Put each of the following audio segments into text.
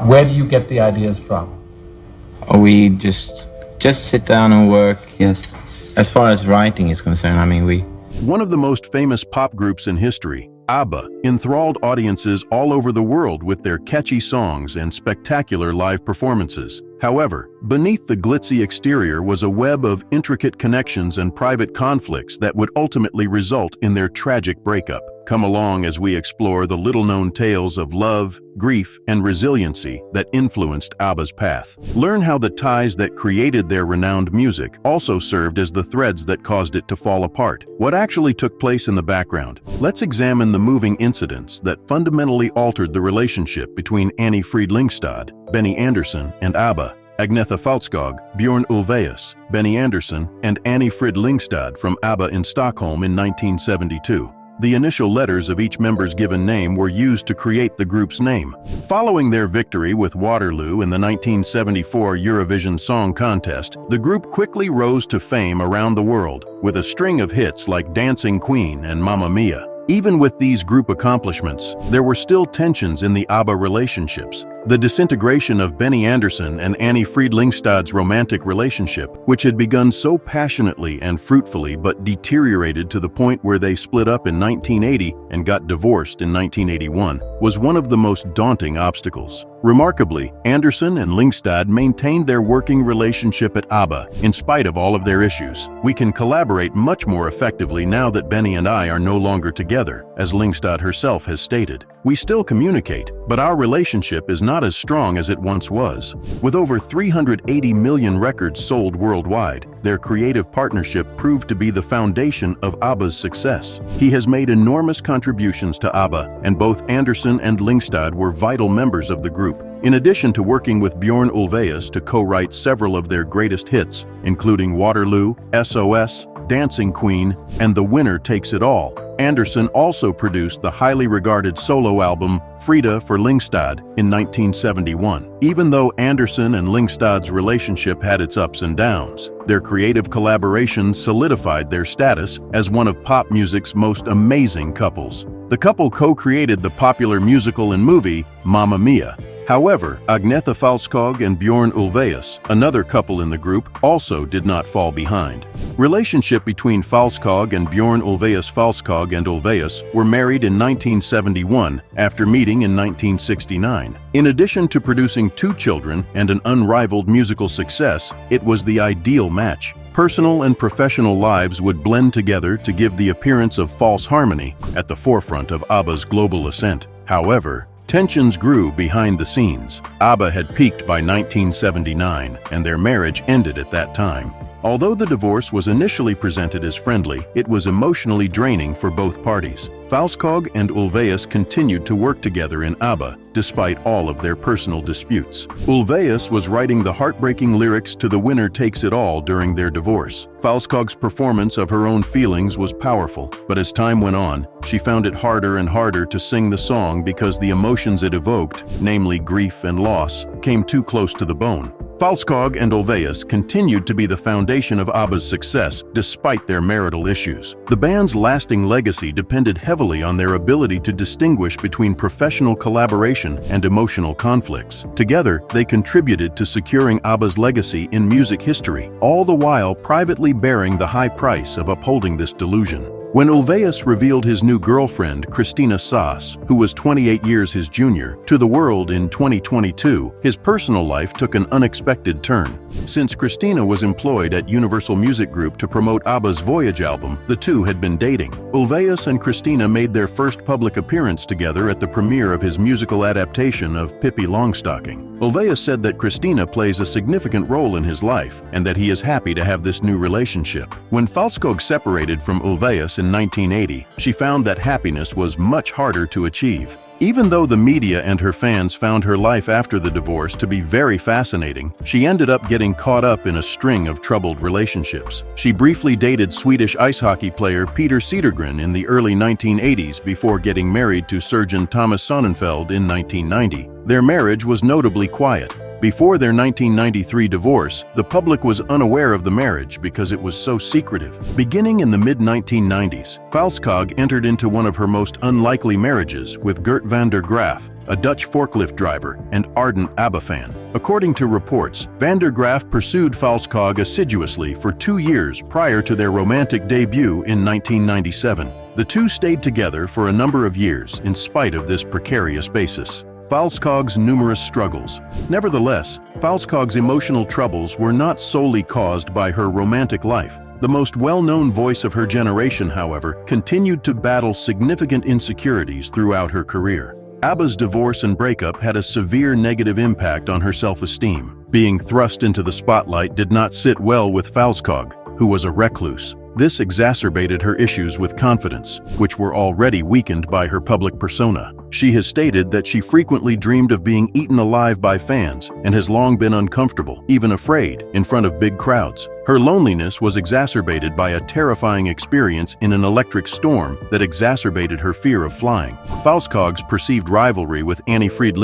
Where do you get the ideas from? We just sit down and work. Yes. As far as writing is concerned, I mean, we. One of the most famous pop groups in history, ABBA, enthralled audiences all over the world with their catchy songs and spectacular live performances. However, beneath the glitzy exterior was a web of intricate connections and private conflicts that would ultimately result in their tragic breakup. Come along as we explore the little-known tales of love, grief, and resiliency that influenced ABBA's path. Learn how the ties that created their renowned music also served as the threads that caused it to fall apart. What actually took place in the background? Let's examine the moving incidents that fundamentally altered the relationship between Anni-Frid Benny Andersson, and ABBA. Agnetha Falskog, Björn Ulvaeus, Benny Andersson, and Anni-Frid from ABBA in Stockholm in 1972. The initial letters of each member's given name were used to create the group's name. Following their victory with Waterloo in the 1974 Eurovision Song Contest, the group quickly rose to fame around the world, with a string of hits like Dancing Queen and Mamma Mia. Even with these group accomplishments, there were still tensions in the ABBA relationships. The disintegration of Benny Andersson and Anni-Frid romantic relationship, which had begun so passionately and fruitfully but deteriorated to the point where they split up in 1980 and got divorced in 1981, was one of the most daunting obstacles. Remarkably, Andersson and Lyngstad maintained their working relationship at ABBA in spite of all of their issues. We can collaborate much more effectively now that Benny and I are no longer together, as Lyngstad herself has stated. We still communicate, but our relationship is not as strong as it once was. With over 380 million records sold worldwide, their creative partnership proved to be the foundation of ABBA's success. He has made enormous contributions to ABBA, and both Andersson and Lyngstad were vital members of the group. In addition to working with Björn Ulvaeus to co-write several of their greatest hits, including Waterloo, SOS, Dancing Queen, and The Winner Takes It All, Andersson also produced the highly regarded solo album Frida for Lyngstad in 1971. Even though Andersson and Lyngstad's relationship had its ups and downs, their creative collaboration solidified their status as one of pop music's most amazing couples. The couple co-created the popular musical and movie Mamma Mia. However, Agnetha Falskog and Björn Ulvaeus, another couple in the group, also did not fall behind. Relationship between Falskog and Björn Ulvaeus were married in 1971 after meeting in 1969. In addition to producing 2 children and an unrivaled musical success, it was the ideal match. Personal and professional lives would blend together to give the appearance of false harmony at the forefront of ABBA's global ascent. However, tensions grew behind the scenes. ABBA had peaked by 1979, and their marriage ended at that time. Although the divorce was initially presented as friendly, it was emotionally draining for both parties. Falskog and Ulvaeus continued to work together in ABBA, despite all of their personal disputes. Ulvaeus was writing the heartbreaking lyrics to The Winner Takes It All during their divorce. Falskog's performance of her own feelings was powerful, but as time went on, she found it harder and harder to sing the song because the emotions it evoked, namely grief and loss, came too close to the bone. Falskog and Ulvaeus continued to be the foundation of ABBA's success despite their marital issues. The band's lasting legacy depended heavily on their ability to distinguish between professional collaboration and emotional conflicts. Together, they contributed to securing ABBA's legacy in music history, all the while privately bearing the high price of upholding this delusion. When Ulvaeus revealed his new girlfriend, Kristina Saas, who was 28 years his junior, to the world in 2022, his personal life took an unexpected turn. Since Kristina was employed at Universal Music Group to promote ABBA's Voyage album, the two had been dating. Ulvaeus and Kristina made their first public appearance together at the premiere of his musical adaptation of Pippi Longstocking. Ulvaeus said that Kristina plays a significant role in his life and that he is happy to have this new relationship. When Falskog separated from Ulvaeus in 1980, she found that happiness was much harder to achieve. Even though the media and her fans found her life after the divorce to be very fascinating, she ended up getting caught up in a string of troubled relationships. She briefly dated Swedish ice hockey player Peter Cedergren in the early 1980s before getting married to surgeon Thomas Sonnenfeld in 1990. Their marriage was notably quiet, Before their 1993 divorce, the public was unaware of the marriage because it was so secretive. Beginning in the mid-1990s, Falskog entered into one of her most unlikely marriages with Gert van der Graaf, a Dutch forklift driver and ardent ABBA fan. According to reports, van der Graaf pursued Falskog assiduously for 2 years prior to their romantic debut in 1997. The two stayed together for a number of years in spite of this precarious basis. Falskog's numerous struggles. Nevertheless, Falskog's emotional troubles were not solely caused by her romantic life. The most well-known voice of her generation, however, continued to battle significant insecurities throughout her career. ABBA's divorce and breakup had a severe negative impact on her self-esteem. Being thrust into the spotlight did not sit well with Falskog, who was a recluse. This exacerbated her issues with confidence, which were already weakened by her public persona. She has stated that she frequently dreamed of being eaten alive by fans and has long been uncomfortable, even afraid, in front of big crowds. Her loneliness was exacerbated by a terrifying experience in an electric storm that exacerbated her fear of flying. Falskog's perceived rivalry with Anni-Frid,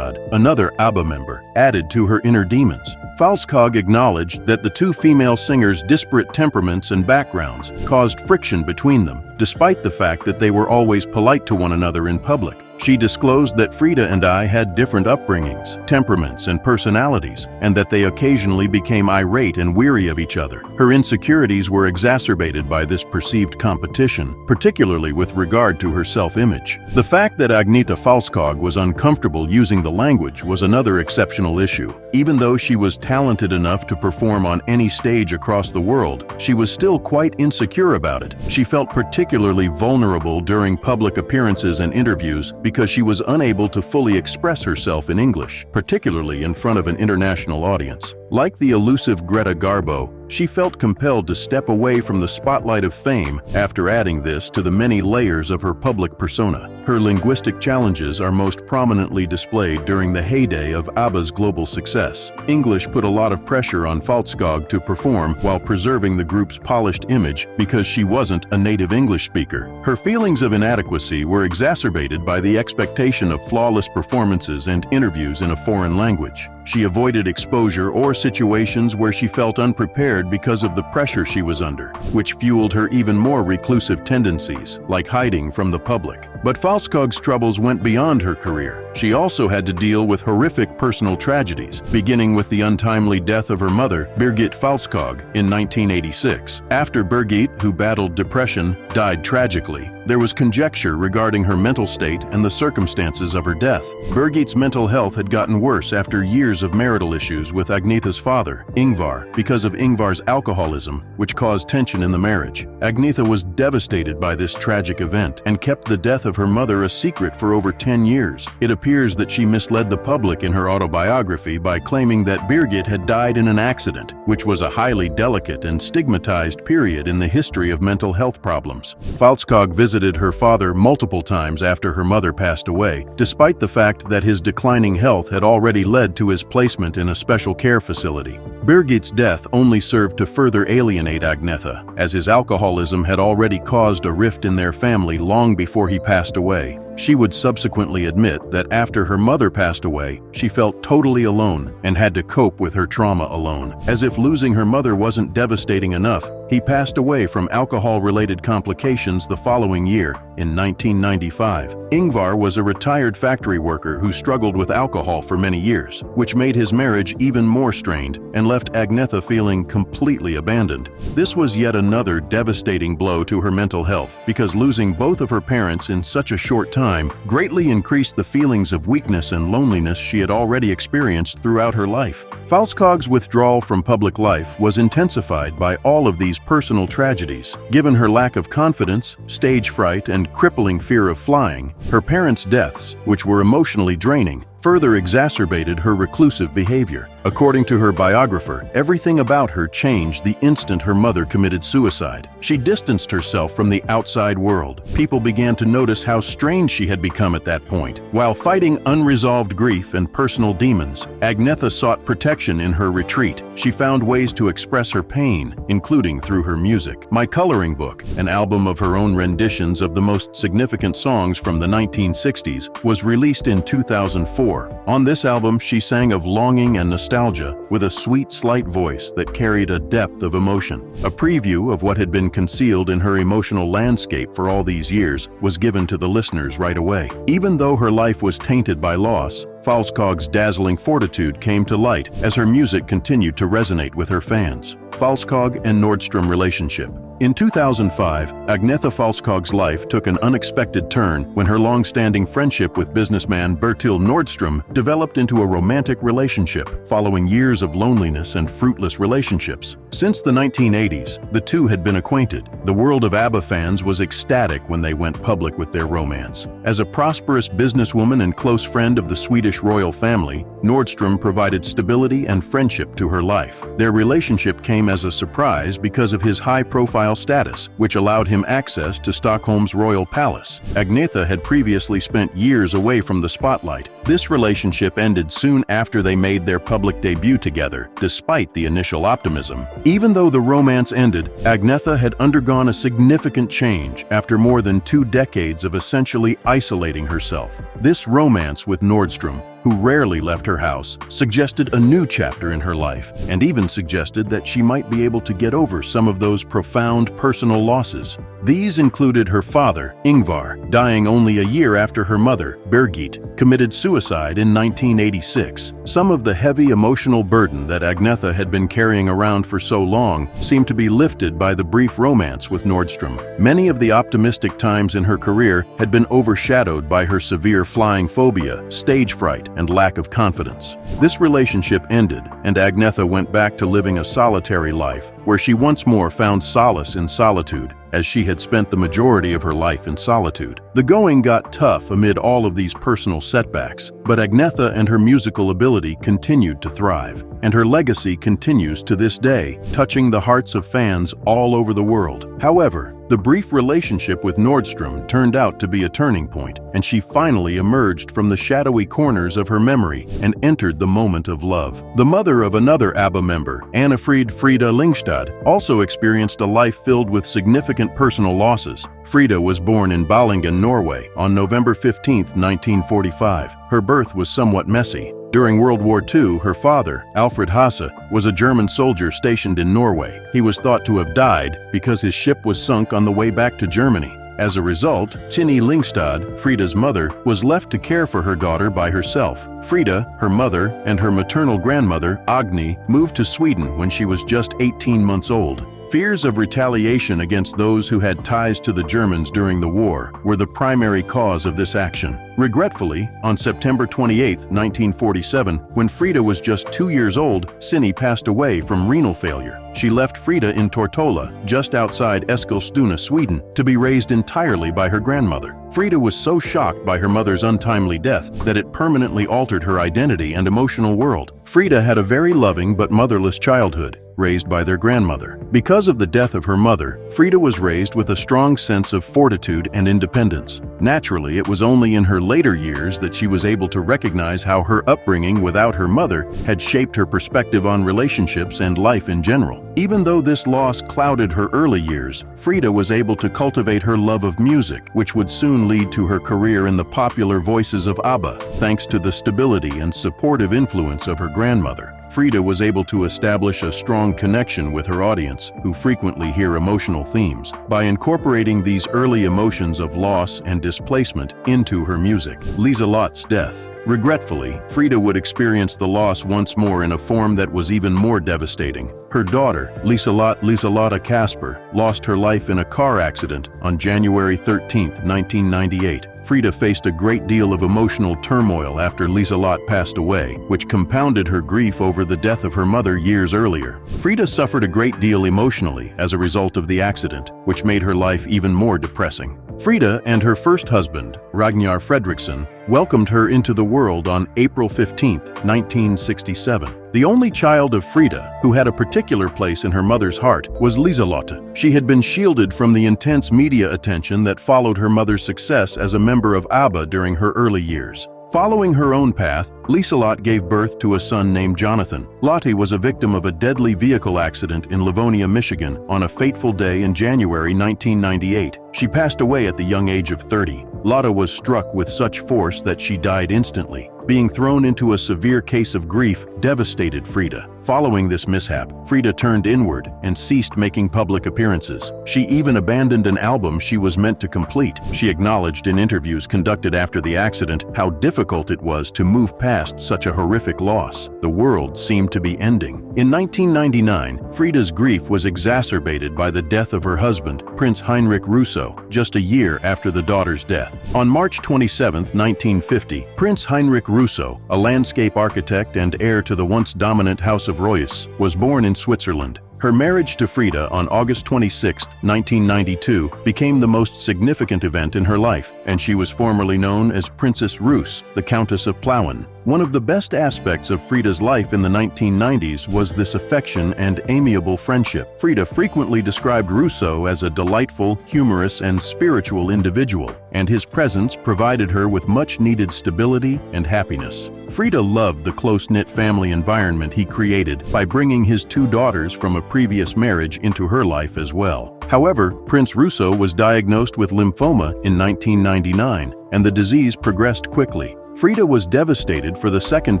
another ABBA member, added to her inner demons. Falskog acknowledged that the two female singers' disparate temperaments and backgrounds caused friction between them, despite the fact that they were always polite to one another in public. She disclosed that Frida and I had different upbringings, temperaments, and personalities, and that they occasionally became irate and weary of each other. Her insecurities were exacerbated by this perceived competition, particularly with regard to her self-image. The fact that Agnetha Falskog was uncomfortable using the language was another exceptional issue. Even though she was talented enough to perform on any stage across the world, she was still quite insecure about it. She felt particularly vulnerable during public appearances and interviews because she was unable to fully express herself in English, particularly in front of an international audience. Like the elusive Greta Garbo, she felt compelled to step away from the spotlight of fame after adding this to the many layers of her public persona. Her linguistic challenges are most prominently displayed during the heyday of ABBA's global success. English put a lot of pressure on Falskog to perform while preserving the group's polished image because she wasn't a native English speaker. Her feelings of inadequacy were exacerbated by the expectation of flawless performances and interviews in a foreign language. She avoided exposure or situations where she felt unprepared because of the pressure she was under, which fueled her even more reclusive tendencies, like hiding from the public. But Falskog's troubles went beyond her career. She also had to deal with horrific personal tragedies, beginning with the untimely death of her mother, Birgit Falskog, in 1986. After Birgit, who battled depression, died tragically, there was conjecture regarding her mental state and the circumstances of her death. Birgit's mental health had gotten worse after years of marital issues with Agnetha's father, Ingvar, because of Ingvar's alcoholism, which caused tension in the marriage. Agnetha was devastated by this tragic event and kept the death of her mother a secret for over 10 years. It appears that she misled the public in her autobiography by claiming that Birgit had died in an accident, which was a highly delicate and stigmatized period in the history of mental health problems. Falskog visited her father multiple times after her mother passed away, despite the fact that his declining health had already led to his placement in a special care facility. Birgit's death only served to further alienate Agnetha, as his alcoholism had already caused a rift in their family long before he passed away. She would subsequently admit that after her mother passed away, she felt totally alone and had to cope with her trauma alone. As if losing her mother wasn't devastating enough, he passed away from alcohol-related complications the following year, in 1995. Ingvar was a retired factory worker who struggled with alcohol for many years, which made his marriage even more strained and left Agnetha feeling completely abandoned. This was yet another devastating blow to her mental health, because losing both of her parents in such a short time greatly increased the feelings of weakness and loneliness she had already experienced throughout her life. Falskog's withdrawal from public life was intensified by all of these personal tragedies. Given her lack of confidence, stage fright, and crippling fear of flying, her parents' deaths, which were emotionally draining, further exacerbated her reclusive behavior. According to her biographer, everything about her changed the instant her mother committed suicide. She distanced herself from the outside world. People began to notice how strange she had become at that point. While fighting unresolved grief and personal demons, Agnetha sought protection in her retreat. She found ways to express her pain, including through her music. My Coloring Book, an album of her own renditions of the most significant songs from the 1960s, was released in 2004 1994. On this album, she sang of longing and nostalgia with a sweet, slight voice that carried a depth of emotion. A preview of what had been concealed in her emotional landscape for all these years was given to the listeners right away. Even though her life was tainted by loss, Falskog's dazzling fortitude came to light as her music continued to resonate with her fans. Falskog and Nordstrom relationship. In 2005, Agnetha Falskog's life took an unexpected turn when her long-standing friendship with businessman Bertil Nordstrom developed into a romantic relationship following years of loneliness and fruitless relationships. Since the 1980s, the two had been acquainted. The world of ABBA fans was ecstatic when they went public with their romance. As a prosperous businesswoman and close friend of the Swedish royal family, Nordstrom provided stability and friendship to her life. Their relationship came as a surprise because of his high-profile status, which allowed him access to Stockholm's royal palace. Agnetha had previously spent years away from the spotlight. This relationship ended soon after they made their public debut together, despite the initial optimism. Even though the romance ended, Agnetha had undergone a significant change after more than 2 decades of essentially isolating herself. This romance with Nordstrom, who rarely left her house, suggested a new chapter in her life, and even suggested that she might be able to get over some of those profound personal losses. These included her father, Ingvar, dying only a year after her mother, Birgit, committed suicide in 1986. Some of the heavy emotional burden that Agnetha had been carrying around for so long seemed to be lifted by the brief romance with Nordstrom. Many of the optimistic times in her career had been overshadowed by her severe flying phobia, stage fright, and lack of confidence. This relationship ended, and Agnetha went back to living a solitary life, where she once more found solace in solitude, as she had spent the majority of her life in solitude. The going got tough amid all of these personal setbacks, but Agnetha and her musical ability continued to thrive, and her legacy continues to this day, touching the hearts of fans all over the world. However, the brief relationship with Nordstrom turned out to be a turning point, and she finally emerged from the shadowy corners of her memory and entered the moment of love. The mother of another ABBA member, Anni-Frid Frida Lyngstad, also experienced a life filled with significant personal losses. Frida was born in Balingen, Norway, on November 15, 1945. Her birth was somewhat messy. During World War II, her father, Alfred Hasse, was a German soldier stationed in Norway. He was thought to have died because his ship was sunk on the way back to Germany. As a result, Tinny Lyngstad, Frida's mother, was left to care for her daughter by herself. Frida, her mother, and her maternal grandmother, Agni, moved to Sweden when she was just 18 months old. Fears of retaliation against those who had ties to the Germans during the war were the primary cause of this action. Regretfully, on September 28, 1947, when Frida was just 2 years old, Cinny passed away from renal failure. She left Frida in Tortola, just outside Eskilstuna, Sweden, to be raised entirely by her grandmother. Frida was so shocked by her mother's untimely death that it permanently altered her identity and emotional world. Frida had a very loving but motherless childhood, raised by their grandmother. Because of the death of her mother, Frida was raised with a strong sense of fortitude and independence. Naturally, it was only in her later years that she was able to recognize how her upbringing without her mother had shaped her perspective on relationships and life in general. Even though this loss clouded her early years, Frida was able to cultivate her love of music, which would soon lead to her career in the popular voices of ABBA, thanks to the stability and supportive influence of her grandmother. Frida was able to establish a strong connection with her audience, who frequently hear emotional themes. By incorporating these early emotions of loss and displacement into her music, Liselotte's death. Regretfully, Frida would experience the loss once more in a form that was even more devastating. Her daughter, Liselotte Kasper, lost her life in a car accident on January 13, 1998. Frida faced a great deal of emotional turmoil after Liselotte passed away, which compounded her grief over the death of her mother years earlier. Frida suffered a great deal emotionally as a result of the accident, which made her life even more depressing. Frida and her first husband, Ragnar Fredriksson, welcomed her into the world on April 15, 1967. The only child of Frida, who had a particular place in her mother's heart, was Liselotte. She had been shielded from the intense media attention that followed her mother's success as a member of ABBA during her early years. Following her own path, Liselotte gave birth to a son named Jonathan. Lotte was a victim of a deadly vehicle accident in Livonia, Michigan, on a fateful day in January 1998. She passed away at the young age of 30. Lotte was struck with such force that she died instantly. Being thrown into a severe case of grief devastated Frida. Following this mishap, Frida turned inward and ceased making public appearances. She even abandoned an album she was meant to complete. She acknowledged in interviews conducted after the accident how difficult it was to move past such a horrific loss. The world seemed to be ending. In 1999, Frida's grief was exacerbated by the death of her husband, Prince Heinrich Russo, just a year after the daughter's death. On March 27, 1950, Prince Heinrich Russo, a landscape architect and heir to the once dominant House of Royce, was born in Switzerland. Her marriage to Frida on August 26, 1992, became the most significant event in her life, and she was formerly known as Princess Rus, the Countess of Plauen. One of the best aspects of Frida's life in the 1990s was this affection and amiable friendship. Frida frequently described Russo as a delightful, humorous, and spiritual individual, and his presence provided her with much-needed stability and happiness. Frida loved the close-knit family environment he created by bringing his two daughters from a previous marriage into her life as well. However, Prince Russo was diagnosed with lymphoma in 1999, and the disease progressed quickly. Frida was devastated for the second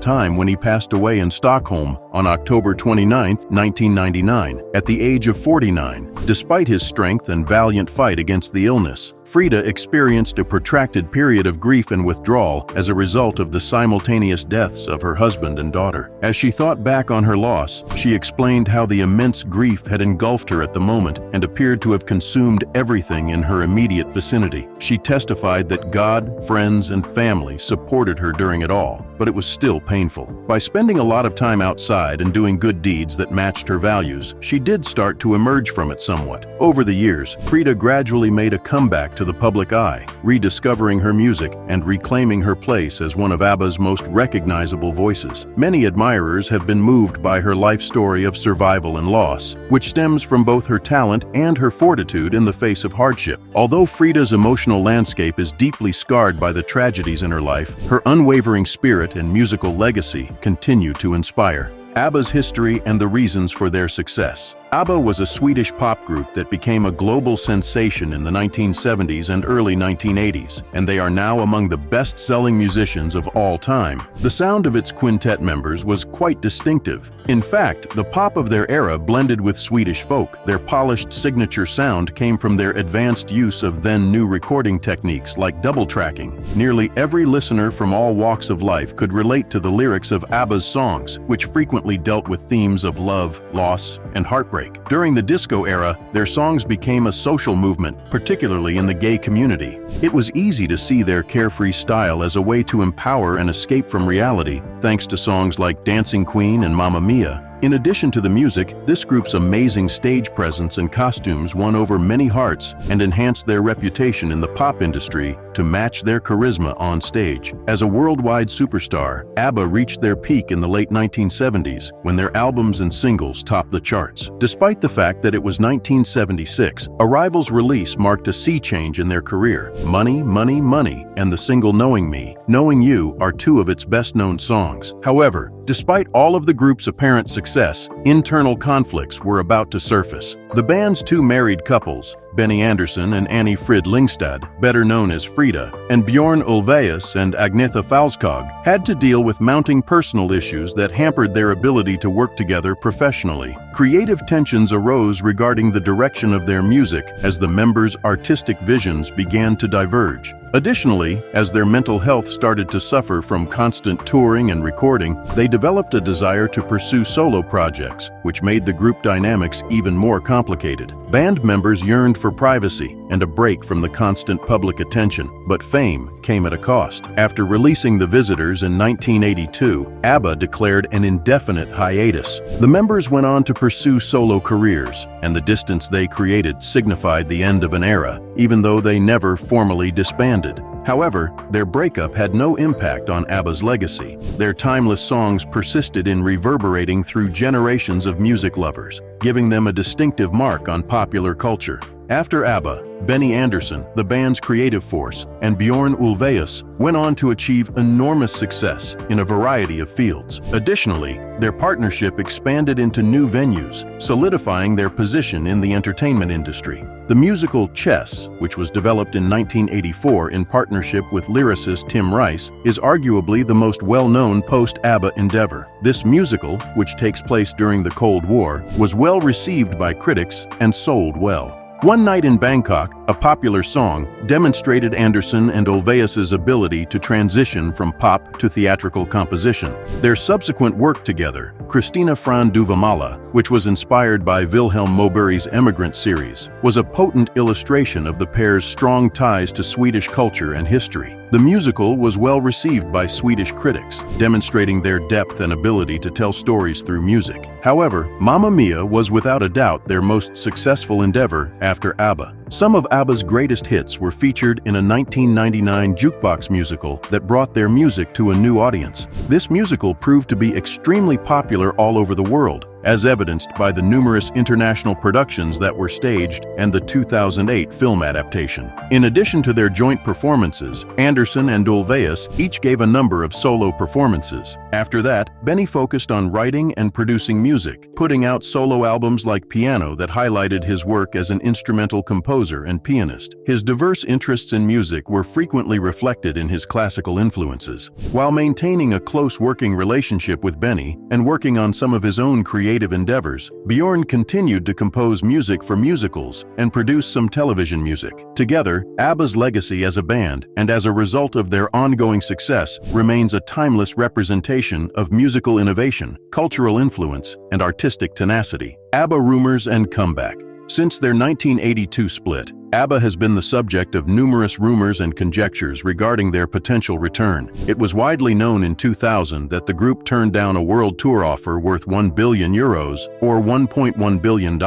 time when he passed away in Stockholm on October 29, 1999, at the age of 49. Despite his strength and valiant fight against the illness, Frida experienced a protracted period of grief and withdrawal as a result of the simultaneous deaths of her husband and daughter. As she thought back on her loss, she explained how the immense grief had engulfed her at the moment and appeared to have consumed everything in her immediate vicinity. She testified that God, friends, and family supported her during it all, but it was still painful. By spending a lot of time outside and doing good deeds that matched her values, she did start to emerge from it somewhat. Over the years, Frida gradually made a comeback to the public eye, rediscovering her music and reclaiming her place as one of ABBA's most recognizable voices. Many admirers have been moved by her life story of survival and loss, which stems from both her talent and her fortitude in the face of hardship. Although Frida's emotional landscape is deeply scarred by the tragedies in her life, her unwavering spirit and musical legacy continue to inspire. ABBA's history and the reasons for their success. ABBA was a Swedish pop group that became a global sensation in the 1970s and early 1980s, and they are now among the best-selling musicians of all time. The sound of its quintet members was quite distinctive. In fact, the pop of their era blended with Swedish folk. Their polished signature sound came from their advanced use of then-new recording techniques like double tracking. Nearly every listener from all walks of life could relate to the lyrics of ABBA's songs, which frequently dealt with themes of love, loss, and heartbreak. During the disco era, their songs became a social movement, particularly in the gay community. It was easy to see their carefree style as a way to empower and escape from reality, thanks to songs like Dancing Queen and Mamma Mia. In addition to the music, this group's amazing stage presence and costumes won over many hearts and enhanced their reputation in the pop industry to match their charisma on stage. As a worldwide superstar, ABBA reached their peak in the late 1970s when their albums and singles topped the charts. Despite the fact that it was 1976, Arrival's release marked a sea change in their career. Money, Money, Money and the single Knowing Me, Knowing You are two of its best-known songs. However, despite all of the group's apparent success, internal conflicts were about to surface. The band's two married couples, Benny Andersson and Anni-Frid Lyngstad, better known as Frida, and Bjorn Ulvaeus and Agnetha Falskog, had to deal with mounting personal issues that hampered their ability to work together professionally. Creative tensions arose regarding the direction of their music as the members' artistic visions began to diverge. Additionally, as their mental health started to suffer from constant touring and recording, they developed a desire to pursue solo projects, which made the group dynamics even more complicated. Band members yearned for privacy and a break from the constant public attention, but fame came at a cost. After releasing The Visitors in 1982, ABBA declared an indefinite hiatus. The members went on to pursue solo careers, and the distance they created signified the end of an era, even though they never formally disbanded. However, their breakup had no impact on ABBA's legacy. Their timeless songs persisted in reverberating through generations of music lovers, giving them a distinctive mark on popular culture. After ABBA, Benny Andersson, the band's creative force, and Björn Ulvaeus went on to achieve enormous success in a variety of fields. Additionally, their partnership expanded into new venues, solidifying their position in the entertainment industry. The musical Chess, which was developed in 1984 in partnership with lyricist Tim Rice, is arguably the most well-known post-ABBA endeavor. This musical, which takes place during the Cold War, was well received by critics and sold well. One Night in Bangkok, a popular song, demonstrated Andersson and Ulvaeus's ability to transition from pop to theatrical composition. Their subsequent work together, Kristina Fran Duvamala, which was inspired by Vilhelm Moberg's Emigrant series, was a potent illustration of the pair's strong ties to Swedish culture and history. The musical was well received by Swedish critics, demonstrating their depth and ability to tell stories through music. However, Mamma Mia was without a doubt their most successful endeavor after ABBA. Some of ABBA's greatest hits were featured in a 1999 jukebox musical that brought their music to a new audience. This musical proved to be extremely popular all over the world, as evidenced by the numerous international productions that were staged and the 2008 film adaptation. In addition to their joint performances, Andersson and Ulvaeus each gave a number of solo performances. After that, Benny focused on writing and producing music, putting out solo albums like Piano that highlighted his work as an instrumental composer and pianist. His diverse interests in music were frequently reflected in his classical influences. While maintaining a close working relationship with Benny and working on some of his own creative endeavors, Björn continued to compose music for musicals and produce some television music. Together, ABBA's legacy as a band, and as a result of their ongoing success, remains a timeless representation of musical innovation, cultural influence, and artistic tenacity. ABBA rumors and comeback. Since their 1982 split, ABBA has been the subject of numerous rumors and conjectures regarding their potential return. It was widely known in 2000 that the group turned down a world tour offer worth €1 billion or $1.1 billion.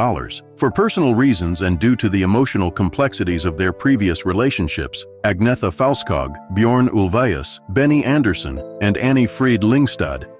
For personal reasons and due to the emotional complexities of their previous relationships, Agnetha Falskog, Björn Ulvaeus, Benny Andersson, and Anni-Frid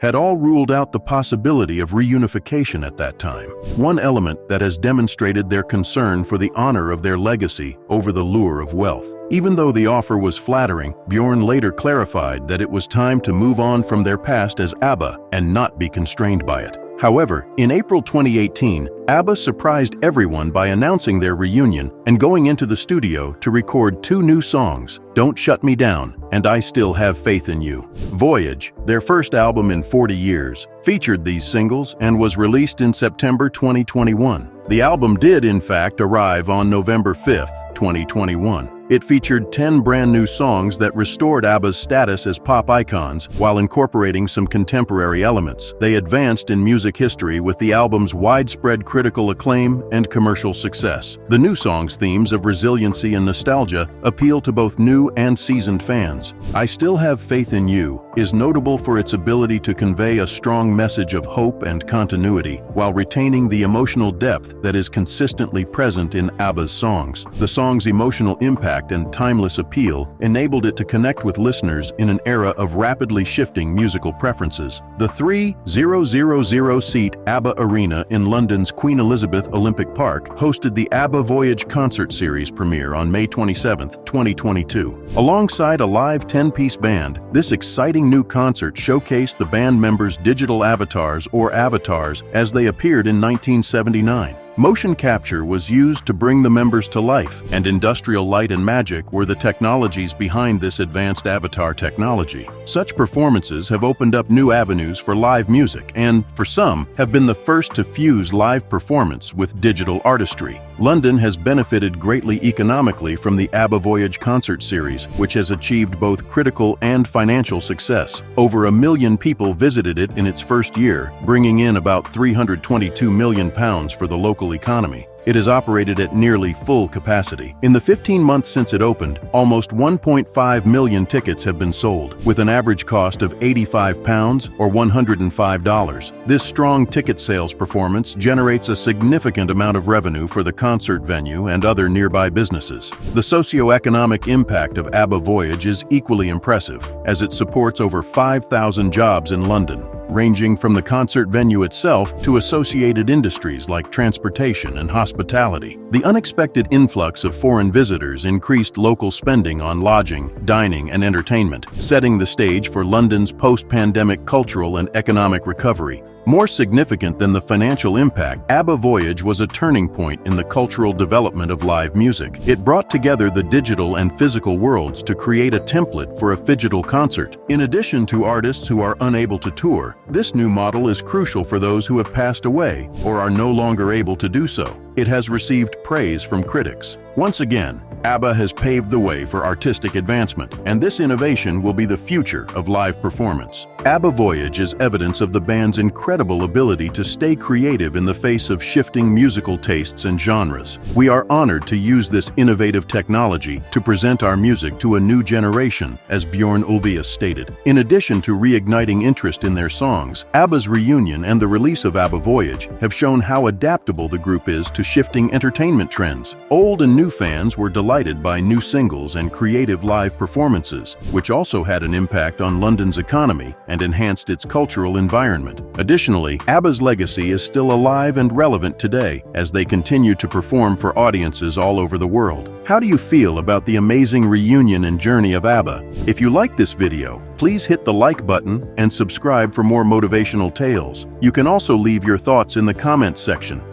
had all ruled out the possibility of reunification at that time. One element that has demonstrated their concern for the honor of their legacy over the lure of wealth. Even though the offer was flattering, Björn later clarified that it was time to move on from their past as ABBA and not be constrained by it. However, in April 2018, ABBA surprised everyone by announcing their reunion and going into the studio to record 2 new songs, Don't Shut Me Down and I Still Have Faith in You. Voyage, their first album in 40 years, featured these singles and was released in September 2021. The album did, in fact, arrive on November 5, 2021. It featured 10 brand new songs that restored ABBA's status as pop icons while incorporating some contemporary elements. They advanced in music history with the album's widespread critical acclaim and commercial success. The new songs' themes of resiliency and nostalgia appeal to both new and seasoned fans. I Still Have Faith in You is notable for its ability to convey a strong message of hope and continuity while retaining the emotional depth that is consistently present in ABBA's songs. The song's emotional impact and timeless appeal enabled it to connect with listeners in an era of rapidly shifting musical preferences. The 3,000-seat ABBA Arena in London's Queen Elizabeth Olympic Park hosted the ABBA Voyage concert series premiere on May 27, 2022. Alongside a live 10-piece band, this exciting new concert showcased the band members' digital avatars or avatars as they appeared in 1979. Motion capture was used to bring the members to life, and industrial light and magic were the technologies behind this advanced avatar technology. Such performances have opened up new avenues for live music and, for some, have been the first to fuse live performance with digital artistry. London has benefited greatly economically from the ABBA Voyage concert series, which has achieved both critical and financial success. Over 1 million people visited it in its first year, bringing in about £322 million for the local economy. It has operated at nearly full capacity. In the 15 months since it opened, almost 1.5 million tickets have been sold, with an average cost of £85 or $105. This strong ticket sales performance generates a significant amount of revenue for the concert venue and other nearby businesses. The socio-economic impact of ABBA Voyage is equally impressive, as it supports over 5,000 jobs in London. ranging from the concert venue itself to associated industries like transportation and hospitality. The unexpected influx of foreign visitors increased local spending on lodging, dining, and entertainment, setting the stage for London's post-pandemic cultural and economic recovery. More significant than the financial impact, ABBA Voyage was a turning point in the cultural development of live music. It brought together the digital and physical worlds to create a template for a phygital concert. In addition to artists who are unable to tour, this new model is crucial for those who have passed away or are no longer able to do so. It has received praise from critics. Once again, ABBA has paved the way for artistic advancement, and this innovation will be the future of live performance. ABBA Voyage is evidence of the band's incredible ability to stay creative in the face of shifting musical tastes and genres. We are honored to use this innovative technology to present our music to a new generation, as Bjorn Ulvaeus stated. In addition to reigniting interest in their songs, ABBA's reunion and the release of ABBA Voyage have shown how adaptable the group is to shifting entertainment trends. Old and new fans were delighted by new singles and creative live performances, which also had an impact on London's economy and enhanced its cultural environment. Additionally, ABBA's legacy is still alive and relevant today as they continue to perform for audiences all over the world. How do you feel about the amazing reunion and journey of ABBA? If you like this video, please hit the like button and subscribe for more motivational tales. You can also leave your thoughts in the comments section.